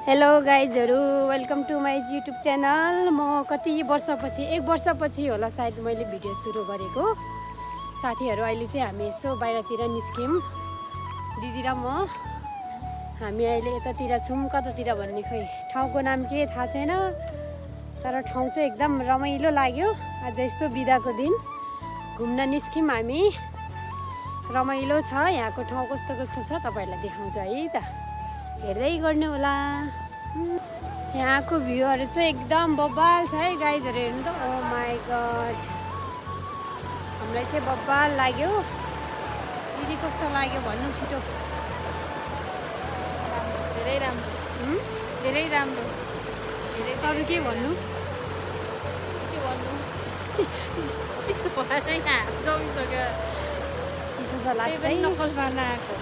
Hello गाइजहरु, welcome to my YouTube channel. म कति वर्षपछि 1 वर्षपछि होला सायद मैले भिडियो सुरु गरेको। साथीहरु अहिले चाहिँ हामी यसो बाहिरतिर निस्क्यौं, दिदी र म। हामी अहिले यतातिर छौं, कतातिर भन्ने खै ठाउँको नाम के थाहा छैन, तर ठाउँ चाहिँ एकदम रमाइलो लाग्यो। आज यसो बिदाको दिन घुम्न निस्क्यौं हामी। रमाइलो छ यहाँको ठाउँ, कस्तो कस्तो छ तपाईहरुलाई देखाउँछु है त, हेर्दै गर्नु होला। यहाँको भ्यूहरु चाहिँ एकदम बब्बाल छ है गाइजहरु, हेर्नु त। ओ माय गॉड, हामीलाई चाहिँ बब्बाल लाग्यो। दिदी कस्तो लाग्यो भन्नु छिटो। धेरै राम्रो, धेरै राम्रो। अरु के भन्नु? चिसो भएर यहाँ जमिसक्यो। चिसो छ लास्टै। नक्कल पार्न आएको।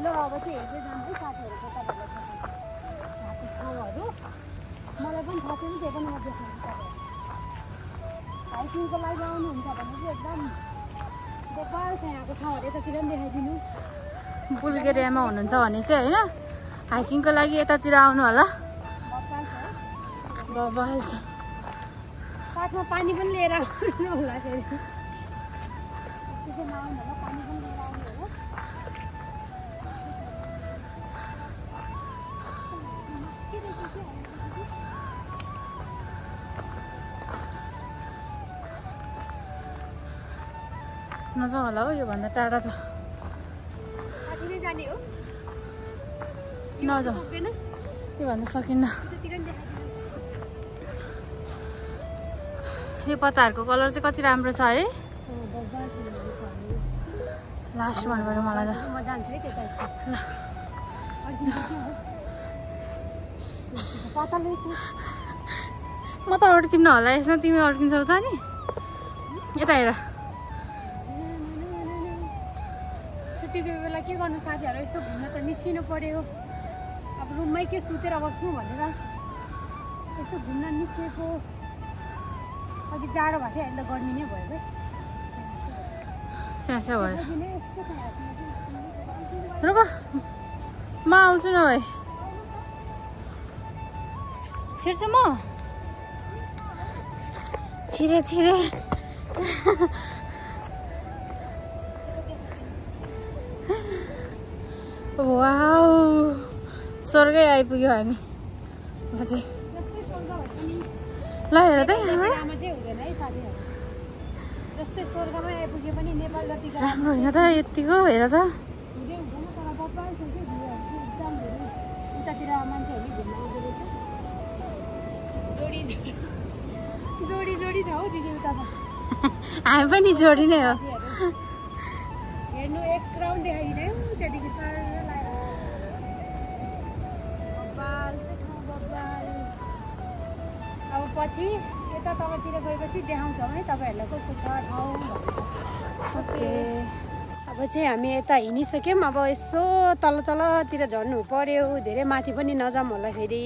ल अब चाहिँ हेर्दै जान्छु साथीहरुको तपाईहरुलाई थाहा ठाउँहरु। मलाई पनि थाहा छैन, त्यो पनि म देखाउँछु तपाईहरुलाई। हाइकिङको लागि आउनुहुन्छ भने चाहिँ एकदम बब्बाल छ यहाँको ठाउँहरु। यतातिर पनि देखाइदिनु। बुल्गेरियामा हुनुहुन्छ भने चाहिँ हैन, हाइकिङको लागि यतातिर आउनु होला। बब्बाल छ, बब्बाल छ। साथमा पानी पनि लिएर आउनु होला। फेरि त्यसै नआउनु होला, पानी पनि लिएर आउनु होला। नजाउँ होला हो, योभन्दा टाढा त साथीले जाने हो। नजाउँ, सक्दैन, योभन्दा सकिन्न। त्यतिर नि देखाइदिनु। यो पत्ताहरूको कलर चाहिँ कति राम्रो छ है। बब्बाल छ यहाँको हामी। लास्ट मनबाट मलाई त म जान्छु है त्यता ल। पातालै छ। म त अड्किन्न होला यसमा, तिमी अड्किन्छौ त नि। यता हेर, छुट्टीको बेला के गर्नु साथीहरु, यसो घुम्न त निस्किनु पर्यो। अब रुममै के सुतेर बस्नु भनेर यसो घुम्न निस्केको। अघि जाडो भएको थियो, अहिले त गर्मी नै भयो है। स्यास्या भयो। दिने यस्तो छ यहाँ। रुक, म आउँछु न भाइ, छिर्छु म। छिरे वाउ, स्वर्गै आइपुग्यो हामी। हजुर ल हेर त यहाँबाट आमा चाहिँ हुँदैन है साथीहरु। जस्तै स्वर्गमै आइपुग्यो पनि नेपाल जतिको राम्रो होइन त यतिको। हेर त हुँदै हुँदैन, तर बब्बाल छ कि भ्यूहरु चाहिँ एकदम धेरै। उतातिर मान्छेहरु घुम्न आउँदो रहेछ। जोडी छ हौ दिदी उता त। हामी पनि जोडी नै हो। हेर्नु, एक राउन्ड देखाइदिने हो त्यहाँदेखि सर लाग्यो। बब्बाल छ ठाउँ, बब्बाल। अब पछि यता तलतिर गएपछि देखाउँछौँ है तपाईहरुलाई कस्तो छ ठाउँ भनेर। ओके, अब चाहिँ हामी यता हिँडिसक्यौँ। अब यसो तलतिर झर्नु पर्यो। धेरै माथि पनि नजाऊँ होला, फेरि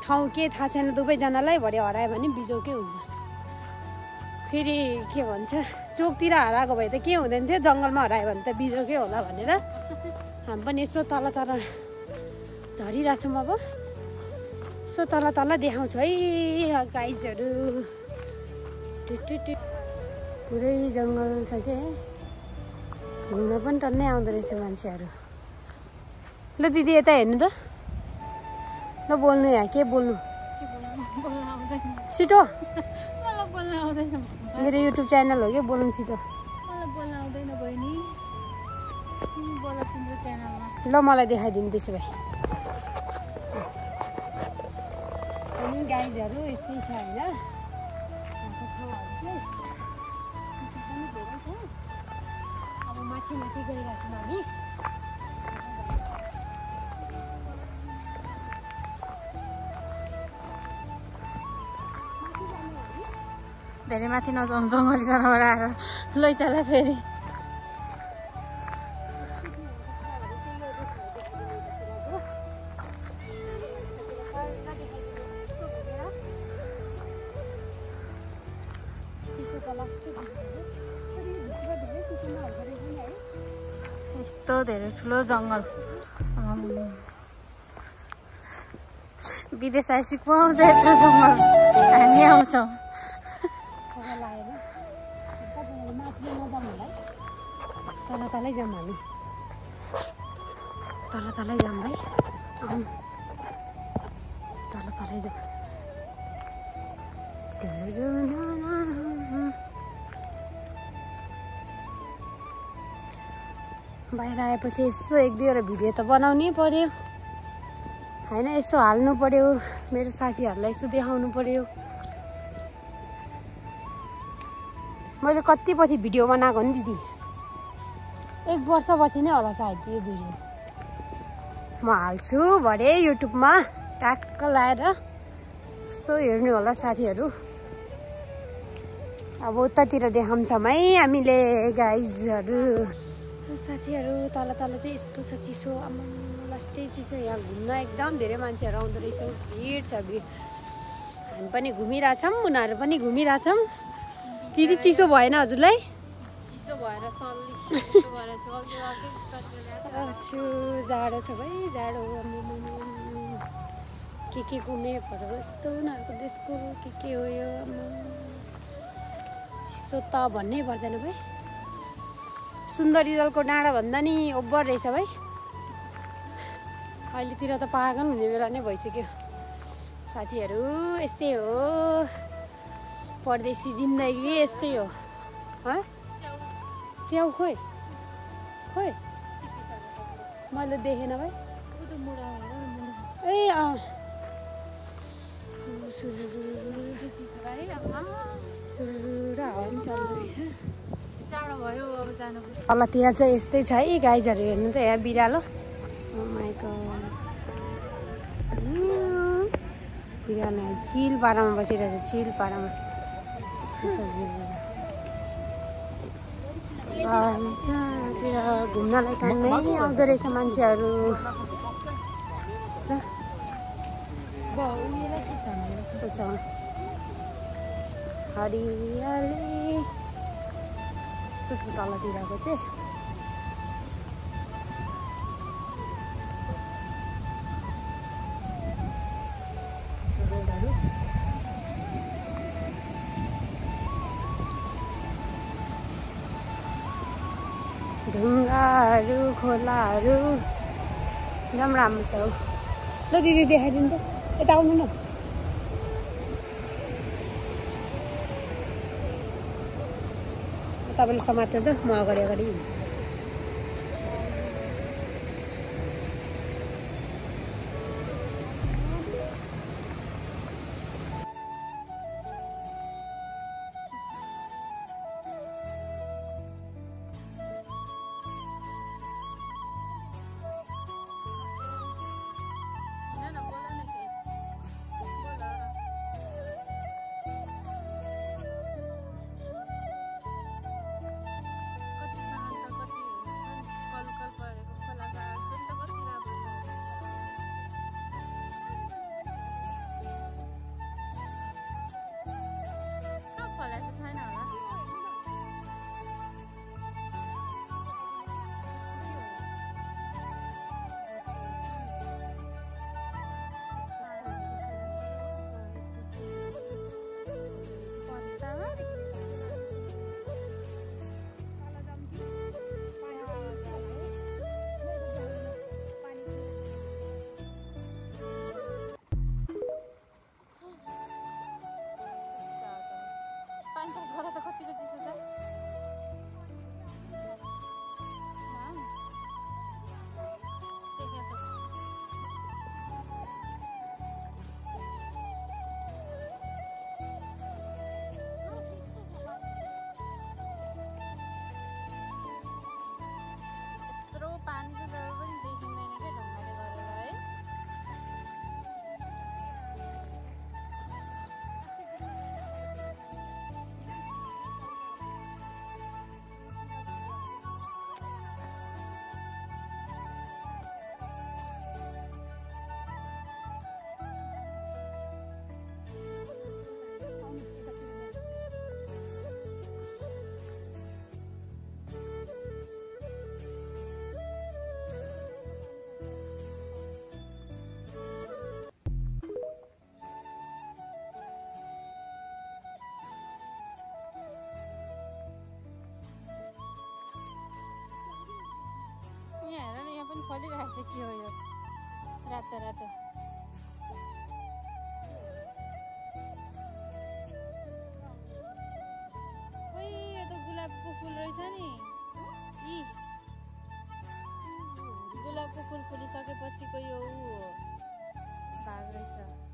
ठाउँ के थाहा छैन दुवैजनालाई। भरे हरायो भने बिजोकै हुन्छ। फेरि के भन्छ, चोकतिर हराएको भए त के हुँदैन थियो, जङ्गलमा हरायो भने त बिजोकै होला भनेर हामी पनि यसो तल झरिरहेछौँ। अब यसो तल देखाउँछु है गाइजहरू। पुरै जङ्गल छ के, घुम्न पनि टन्नै आउँदो रहेछ मान्छेहरू। ल दिदी यता हेर्नु त, ल बोल्नु। यहाँ के बोल्नु छिटो। मलाई बोल्न आउँदैन। मेरो युट्युब च्यानल हो कि, बोल्नु छिटो। मलाई बोल्न आउँदैन बहिनी, तिमी बोल तिम्रो च्यानलमा। ल मलाई देखाइदिनु त्यसो भए। अनि गाइजहरू यस्तै छ होइन यहाँको ठाउँहरू चाहिँ। पनि धेरै छ। अब माथि गइरहेको छौँ हामी। धेरै माथि नजाउनु, जङ्गली जनावर आएर लैजाला फेरि। चिसो त लाग्छ। यस्तो धेरै ठुलो जङ्गल विदेश आएपछि पाउँछ यत्रो जङ्गल हामी आउँछौँ तलै जाऊँ हामी तलै जाऊँ भाइ तलै जाऊँ बाहिर आएपछि यसो एक दुईवटा भिडियो त बनाउनै पर्यो होइन यसो हाल्नु पर्यो मेरो साथीहरूलाई यसो देखाउनु पर्यो मैले कति पछि भिडियो बनाएको नि दिदी 1 वर्षपछि नै होला सायद यो भिडियो म हाल्छु भरे युट्युबमा ट्याक्क लाएर यसो हेर्नु होला साथीहरू अब उतातिर देखाउँछौँ है हामीले गाइजहरू साथीहरू तल चाहिँ यस्तो छ चिसो आम्मा लास्टै चिसो यहाँ घुम्न एकदम धेरै मान्छेहरू आउँदो रहेछ भिड छ भिड हामी पनि घुमिरहेछौँ उनीहरू पनि घुमिरहेछौँ दिदी चिसो भएन हजुरलाई चिसो भएर जाडो छ भाइ जाडो के को मेपहरू यस्तो उनीहरूको देशको के हो यो चिसो त भन्नै पर्दैन भाइ सुन्दरीजलको डाँडा भन्दा नि ओभर रहेछ भाइ अहिलेतिर त पागल हुने बेला नै भइसक्यो साथीहरू यस्तै हो परदेशी जिन्दगी यस्तै हो च्याउ खोइ मैले देखेन भाइ ए सुरुर हावा पनि चल्दो रहेछ चाँडो भयो अब जानुपर्छ तलतिर चाहिँ यस्तै छ है गाइजहरू हेर्नु त यहाँ बिरालो बिरालो चिल पारामा बसिरहेको छ चिल पारामा घुम्नलाई टाइमै आउँदो रहेछ मान्छेहरू हरियाली यस्तो छ तलतिरको चाहिँ ढुङ्गाहरू खोलाहरू एकदम राम्रो छ हौ ल दिदी देखाइदिनु त यता आउनु न तपाईँले समात्नु त म अगाडि फलिरहेको छ के हो यो रातो रातो ओइ यो त गुलाबको फुल रहेछ नि यी गुलाबको फुल फुलिसकेपछिको यो ऊ हो भाग रहेछ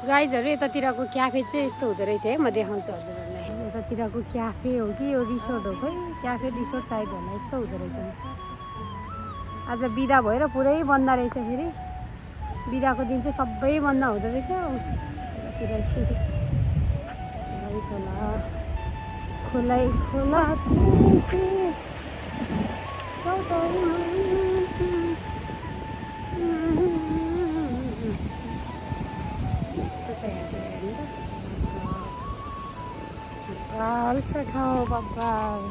गाइजहरू यतातिरको क्याफे चाहिँ यस्तो हुँदो रहेछ है म देखाउँछु हजुरहरूलाई यतातिरको क्याफे हो कि यो रिसोर्ट हो खै क्याफे रिसोर्ट साइड होला यस्तो हुँदो रहेछ आज बिदा भएर पुरै बन्द रहेछ फेरि बिदाको दिन चाहिँ सबै बन्द हुँदो रहेछ यतातिर यस्तो खोला खोला छ ठाउँ बब्बाल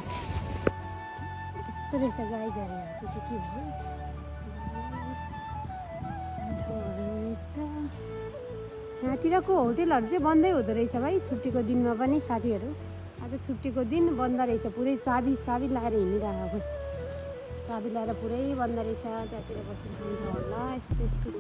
यस्तो रहेछ गाइजहरू यहाँ चाहिँ के हो यहाँतिरको होटेलहरू चाहिँ बन्दै हुँदो रहेछ भाइ छुट्टीको दिनमा पनि साथीहरू आज छुट्टीको दिन बन्द रहेछ पुरै चाबी लाएर हिँडिरहेको चाबी लाएर पुरै बन्द रहेछ त्यहाँतिर बसेर खान्छ होला यस्तो यस्तो छ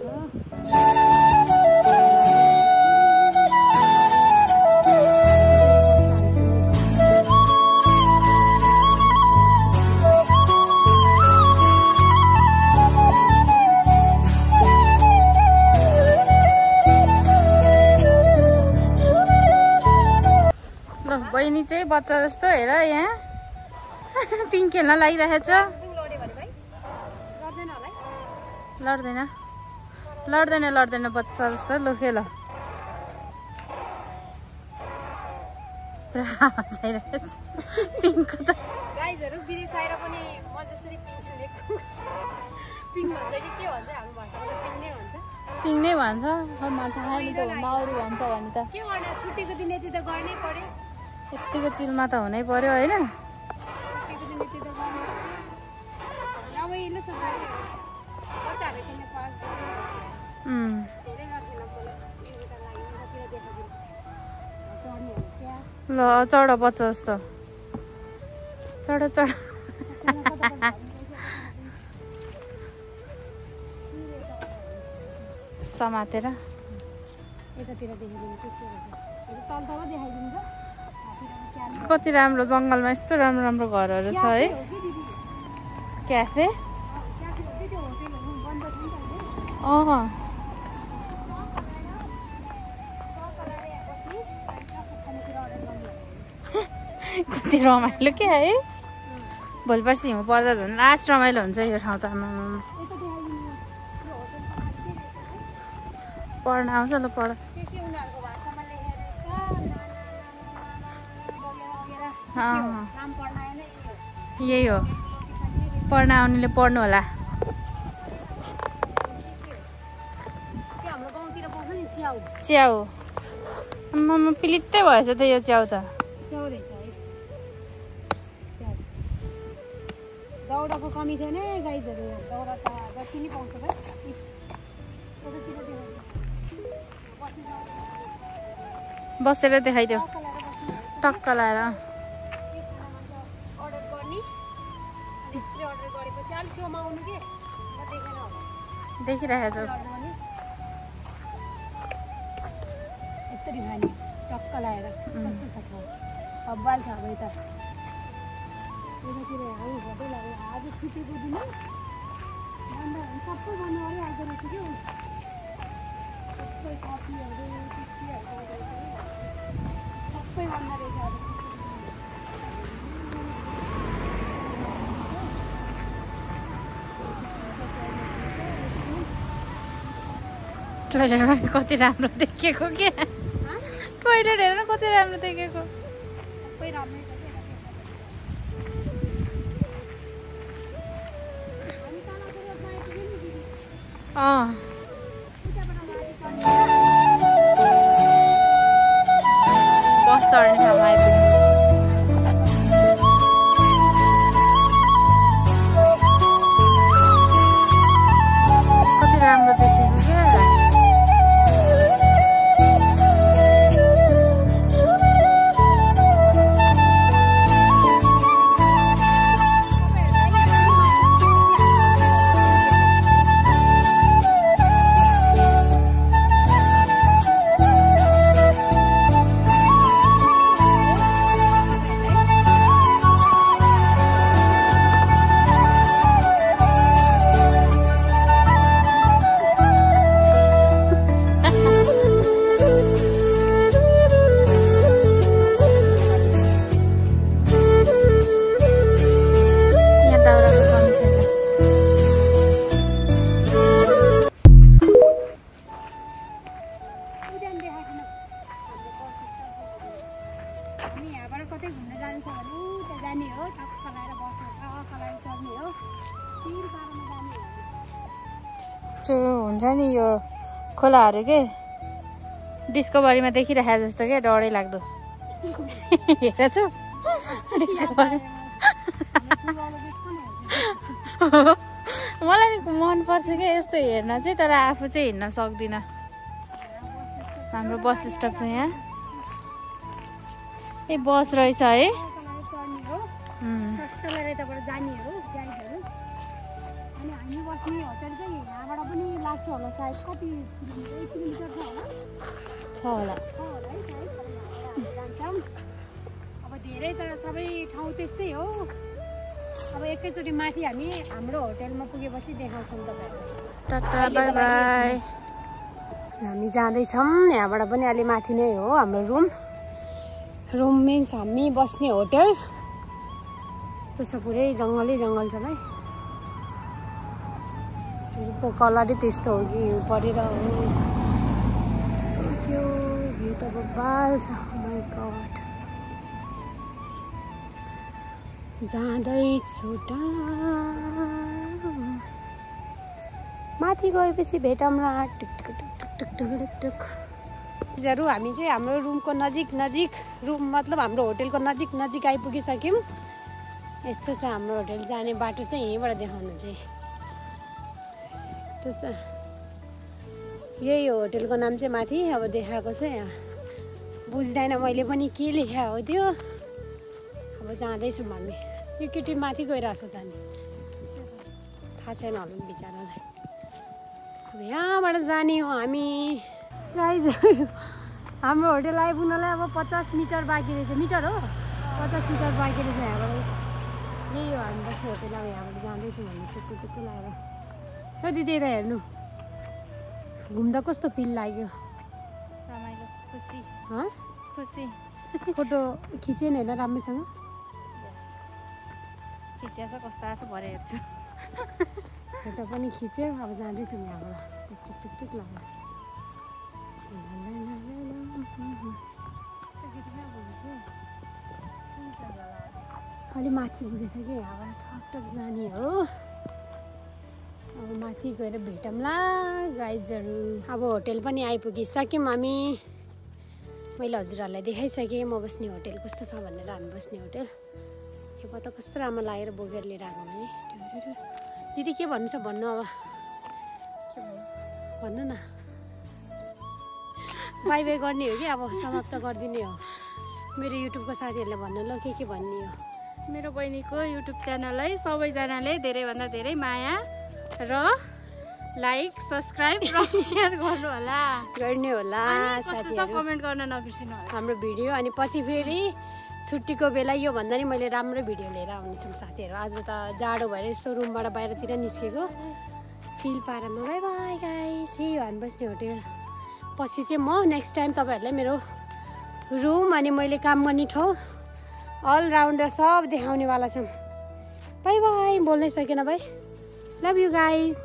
बहिनी चाहिँ बच्चा जस्तो हेर यहाँ पिङ खेल्न लागिरहेको छ लड्दैन लड्दैन लड्दैन बच्चा जस्तो लु खेल पुरा आवाज आइरहेको छ पिङको त गाइजहरू बिरिसाएर पनि म जसरी पिङ खेलेको पिङ भन्छ कि के भन्छ हाम्रो भाषामा पिङ नै भन्छ पिङ नै भन्छ माथि खाने त हुन्न अरू भन्छ भने त के गर्ने छुट्टीको दिन यति त गर्नै पर्यो यत्तिको चिलमा त हुनै पर्यो होइन ल चढ बच्चा जस्तो चढ चढ समातेर कति राम्रो जङ्गलमा यस्तो राम्रो राम्रो घरहरू छ है क्याफे कति रमाइलो क्या है भोलि पर्सि हिउँ पर्दा झन् लास्ट रमाइलो हुन्छ यो ठाउँ त पढ्न आउँछ ल पढ यही हो पढ्न आउनेले पढ्नु होला च्याउ आम्मामा पिलित्तै भएछ त यो च्याउ त दाउराको कमी छैन गाइजहरू दाउरा त जति नै पाउँछ बसेर देखाइदेऊ टक्क लाएर अर्डर गर्ने डिस्प्ले अर्डर गरेपछि अलिक छेउमा आउनु के देखिरहेको छु यस्तरी खाने टक्क लाएर कस्तो छ हब्बाल छ अब यता यतातिर हामी घटै लाग्यो आज छुट्टीको दिन सबै गर्नु अरे आइदो रहेछ क्या सबै कफीहरू सबै भन्दा रहेछ आज टोइलेटमा कति राम्रो देखेको क्या टोइलेट हेर्नु कति राम्रो देखेको सबै राम्रै छ बस चढ्ने ठाउँमा आइपुग्यो। कति राम्रो देखेको क्या। हुन्छ नि यो खोलाहरू के डिस्कभरीमा देखिरहेको जस्तो क्या, डरै लाग्दो। हेरेको छु डिस्कभरी। मलाई मनपर्छ क्या यस्तो हेर्न चाहिँ, तर आफू चाहिँ हिँड्न सक्दिनँ। हाम्रो बस स्टप छ यहाँ। ए बस रहेछ है। होला सायद कति किलोमिटर छ होला जान्छौँ। अब धेरै त सबै ठाउँ त्यस्तै हो। अब एकैचोटि माथि हामी हाम्रो होटेलमा पुगेपछि देखाउँछौँ तपाईँहरूलाई। Tata bye by. हामी जाँदैछौँ यहाँबाट पनि अलि माथि नै हो हाम्रो रुम मिन्स हामी बस्ने होटल। त्यसो पुरै जङ्गलै जङ्गल छ भाइ। को कलरै त्यस्तो हो कि परेर हो। त्यो भ्यू त बबाल छ। My God. जाँदैछु माथि गएपछि भेटौँला। टुक हामी चाहिँ हाम्रो रुमको नजिक रुम मतलब हाम्रो होटेलको नजिक आइपुगिसक्यौँ। यस्तो छ हाम्रो होटेल जाने बाटो चाहिँ यहीँबाट देखाउनु चाहिँ। यही हो होटेलको नाम चाहिँ माथि अब देखाएको छ यहाँ। बुझ्दैन मैले पनि के लेखा हो त्यो। अब जाँदैछौँ हामी। यो केटी माथि गइरहेछ जाने थाहा छैन होला नि बिचरालाई। अब यहाँबाट जाने हो हामी। गाइज हाम्रो होटेल आइपुग्नलाई अब 50 मिटर बाँकी रहेछ। मिटर हो 50 मिटर बाँकी रहेछ यहाँबाट। यही हो हामी बस्ने होटेल। अब यहाँबाट जाँदैछौँ हामी चुक्कु लगाएर। हो दिदी यता हेर्नु घुम्दा कस्तो फिल लाग्यो। रमाइलो खुसी खुसी। फोटो खिच्यो नि होइन राम्रोसँग खिचिया छ कस्तो आएको छ भरे हेर्छु। फोटो पनि खिच्यो। अब जाँदैछौँ यहाँबाट टुक लगाएर। अलि माथि पुगेछ कि यहाँबाट ठकठक जाने हो। अब माथि गएर भेटौँला गाइजहरू। अब होटेल पनि आइपुगिसक्यौँ हामी। मैले हजुरहरूलाई देखाइसकेँ म बस्ने होटेल कस्तो छ भनेर। हामी बस्ने होटेल यो पत्ता कस्तो राम्रो लागेर बोकेर लिएर आएको है। दिदी के भन्नु छ भन्नु। अब भन्नु न। बाई बाई गर्ने हो कि अब समाप्त गरिदिने हो। मेरो युट्युबको साथीहरूलाई भन्नु ल के भन्ने हो। मेरो बहिनीको युट्युब च्यानललाई सबैजनाले धेरैभन्दा धेरै माया र लाइक सब्सक्राइब र सेयर गर्ने होला साथीहरु। कमेन्ट गर्न नबिर्सिनु होला हाम्रो भिडियो। अनि पछि फेरि छुट्टीको बेला यो भन्दा नि मैले राम्रो भिडियो लिएर आउनेछौँ साथीहरु। आज त जाडो भएर यसो रुमबाट बाहिरतिर निस्केको चिल पारामा। Bye bye guys. यही हो हामी बस्ने होटेल। पछि चाहिँ म नेक्स्ट टाइम तपाईहरुलाई मेरो रुम अनि मैले काम गर्ने ठाउँ अल राउन्डर सब देखाउनेवाला छौँ। By by. बोल्नै सकेन भाइ। Love you guys.